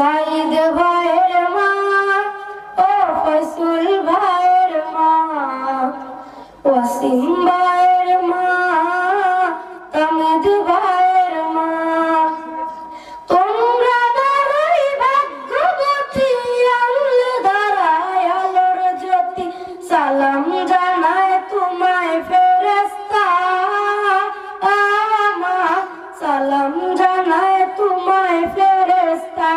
সাইদ ভাইয়ের মা ও ফয়সুল ভাইয়ের মা, ওয়াসিম ভাইয়ের মা, তামিদ ভাইয়ের মা, তোমরা বড়ই ভাগ্যবতী, আলো ধারায় আলোর জ্যোতি, সালাম জানায় তোমায় ফেরেশতা, সালাম জানায় তোমায় ফেরেশতা।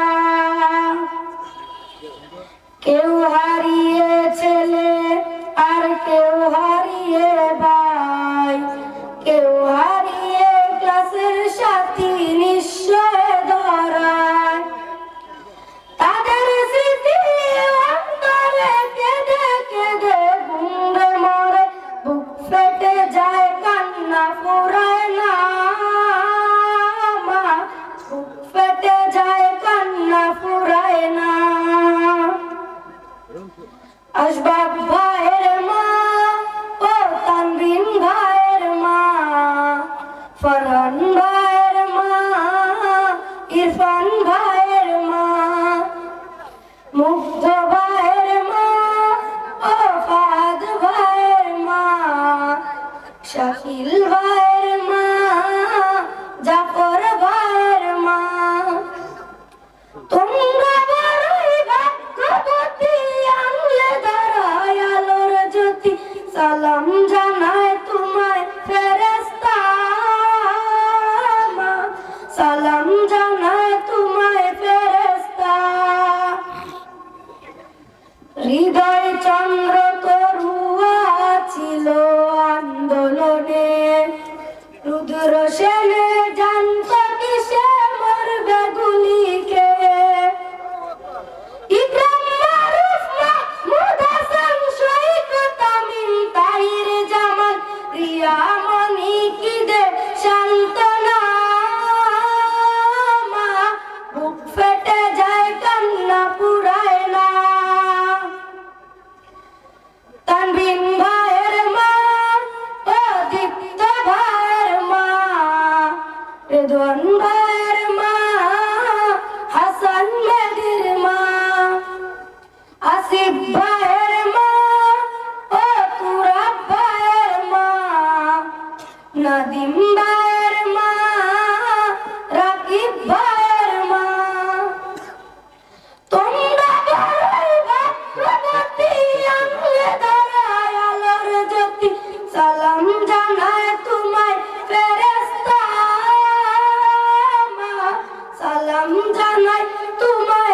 কেউ হারিয়ে ছেলে আর কেউ হারিয়ে ভাই, কেউ হারিয়ে ক্লাসের সাথী নিশ্চয় ধরায়, তাদের স্মৃতি অন্তরে কেঁদে কেঁদে গুনরে মরে, বুক ফেটে যায় কান্না ফুরায় না মা, বুক ফেটে যায় কান্না ফুরায় না। আশবাক ভাইয়ের মা ও তানবিন ভাইয়ের মা, ফরহান ভাইয়ের মা, ইরফান ভাইয়ের মা, মুগ্ধ ভাইয়ের মা ও ফাদ ভাইয়ের মা, শাকিল ভাইয়ের মা, জাফর ভাইয়ের মা, তোমরা বড়ই ভাগ্যবতী, আনলে ধরায় আলোর জ্যোতি, সালাম জানায় তোমায় ফেরেশতা, সালাম জানায় তোমায় ফেরেশতা। হৃদয় চন্দ্র তরুয়া ছিল আন্দোলনে, রুদ্র সেনে জানত কিসে মরবে গুলিকে, ইকরাম মারুফ মাহমুদ হাসান শহীদ তামিম তাহির জামান রিয়া মনি কি দে সান্ত্বনা মা, বুক ফেটে যায় কান্না ফুরায় না। তানবিন ভাইয়ের মা ও দীপ্ত ভাইয়ের মা, রেদওয়ান ভাইয়ের মা, হাসান মেহেদির মা, আসিফ ভাইয়ের মা ও তুরাব ভাইয়ের মা, নাদিম ভাইয়ের মা, রাকিব ভাইয়ের মা, তোমরা বড়ই ভাগ্যবতী, আনলে ধরায় আলোর জ্যোতি, সালাম জানায় তোমায় ফেরেশতা, সালাম জানায় তোমায়